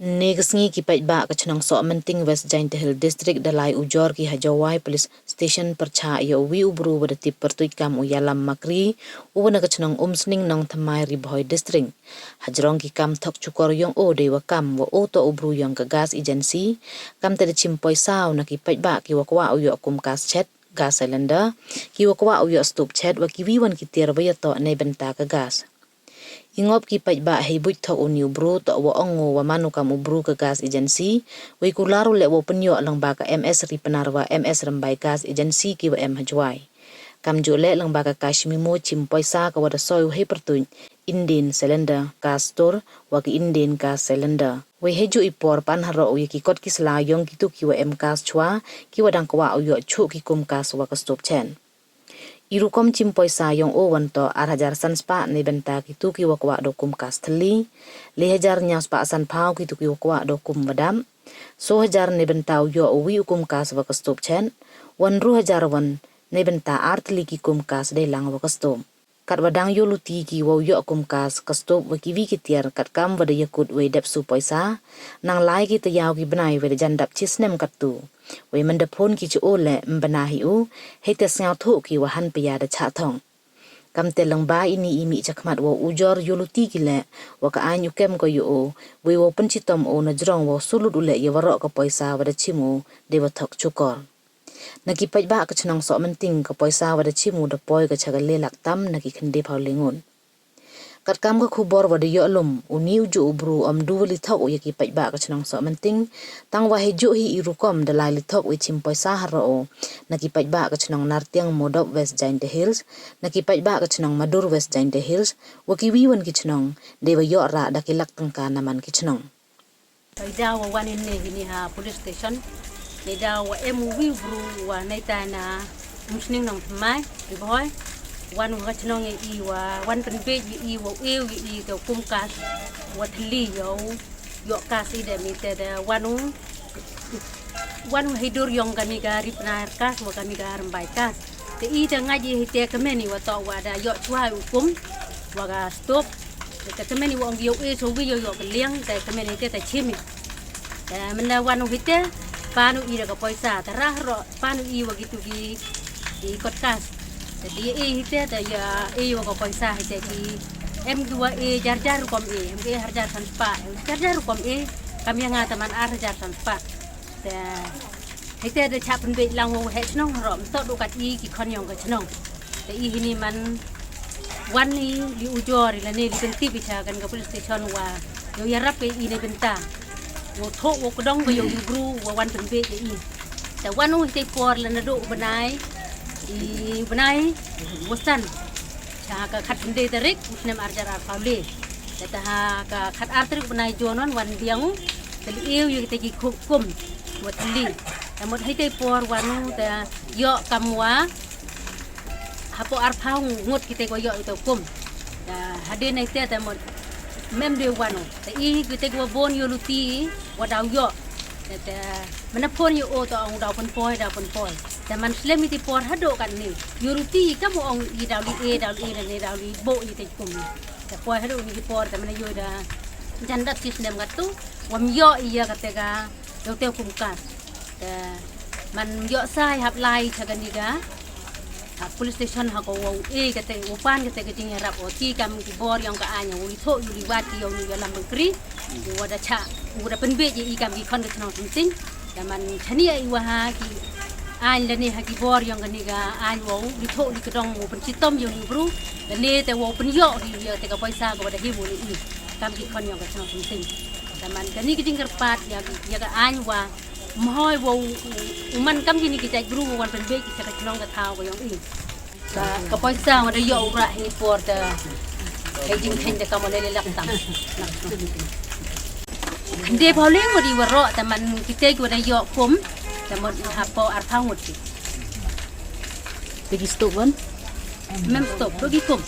Negasngi ki pait ba ka chnang so menting West Giant Hill District dalai ujor ki hajawai police station percha yo wi ubru wada tip pertuit kam uyalam makri uwana ka chnang umsning nang thamai ribhoi district hajrong ki kam thok chukor yong o dewa kam wa o to ubru yong ka gas agency kam tada chimpoi saw na ki pait ba ki wakwa uyo kum gas chat gas cylinder ki wakwa uyo stop chat wa ki wiwan ki tir ba to nei benta ka gas ingop ki pait ba hei buit thok uniu bru to wa ongo wa manu kam ubru ka gas agency we kularu le wo penyo lang ba ka ms ri penarwa ms rambai gas agency ki wa em hajwai kam jo le lang ba ka kashmi mo chim paisa ka wada soy hei pertun Indian cylinder gas store wa ki Indian gas cylinder we heju ipor pan haro we ki kot ki sla yong ki tu ki wa em gas chwa ki wadang kwa uyo chu ki kum gas wa ka stop chen irukom chimpoi sa yong o wanto arhajar sanspa ne benta kitu ki wakwa dokum kastli lehajar nyas pa san pau kitu ki wakwa dokum badam so hajar ne benta yo wi ukum kas wa kastop chen 1000 wan ne benta artli ki kum kas de lang wa kastom kat wadang yo luti ki wo yo kum kas kastop wa ki wi ki tiar kat kam wada yakut we dep su poisa nang lai ki tayaw ki banai we jandap chisnem katu we mendapon ki chu ole mbanahi u hete sngau thu ki wahan pya da cha thong kam telang ba ini imi chakmat wo ujor yuluti ki le wa ka anyu kem ko yu we wo penchitom o na jrong wo sulut ule ye waro ka poisa wada chimu de wa thok chukor nakipait ba ka chnang so menting ka poisa wada chimu da poi ka chaga le lak tam naki khande phau lengun kat kam ka khubor wada yo lum uni uju ubru am duwali thok o yaki pait ba ka chnang so menting tang wa heju hi irukom da lai thok we chim poisa haro nakipait ba ka chnang nartiang modop West Giant Hills nakipait ba ka chnang madur West Giant Hills waki wiwan ki chnang dewa yo ra da kilak tangka naman ki chnang Ida wa wan ini ha police station. Ida wa wi bru wa naita na musning nong mai di boy. Wan wa chnong i wa wan pen pe i wa eu i to kum kas wa thli yo kas i de mi te de wan hidur yong kami ga ripnar kas wa kami ga rambai kas. Te i te ngaji te kameni wa to wa da yo chwa kum wa ga stopแต่ก็ไม่นี่วงเดียวโชว์วิโยกเลี้ยงแต่ก็ไม่นี่แต่ชิมแต่มันวันนู้นเตะปานุอีแล้วก็ปล่อยสาแต่ร่ารอปานุอีว่ากิตุกีกดกัสแต่ที่เตะแต่ยาว่าก็ปล่อยสาให้แต่ที่dua jar rukom harjar sanspa jar rukom kami yang ngataman harjar sanspaแต่ให้แต่เดชาเป็นเวลังวงเฮชน้องรอมโตดูกัดกี่คนยองกับชน้องแต่นี่มันวันนี้di ujor la ne di benti bicakan ke police station wa yo yarap ke ini benta wo tho wo kodong go yo bru wa wan tembe ke i ta wanu te por la na do banai i banai bosan cha ka khat bende tarik nem arjar ar pawle ta ha ka khat ar tarik banai jonon wan biang tali eu yo te ki kum wa tali ta mod hai te por wanu ta yo kamwa hapo arpau ngot kita ko yo itu kum da hade nai te ta mod mem de wano ta i kita ko bon yo luti wa daw yo ta mana pon yo o to ong daw pon poi ta man slem ti por hado kan ni yo luti ka mo ong i daw li ne daw li bo i te kum ta poi hado ni por ta mana yo da jandat sistem gatu wam yo iya katega yo te kum kan ta man yo sai hap lai chaganiga police station ha ko kate upan kate kajing rap o ti kam ki bor yang ka anya uli tho uli wat ki yong yo lam kri wada cha wada penbe ji kam ki kon ka ting daman chani ai wa ha ki an la ni ha ki bor yang ka ni ga an wo li tho li kadong wo pen chitom yo ni bru da le te wo pen yo ri te ka paisa ko wada hi wo ni kam ki kon yang ka ting daman kani kajing karpat ya ka an wa mahoi wo uman kam jini ki jai guru wan pen be ki ka chnong ka thau ko yong i ka paisa wa da yo ra hi for the hejing hen da kam le lak tam de pauling wo di waro ta man ki te ko da yo kum ta mod ha po ar thau ngot ki bagi stop wan mem stop bagi kum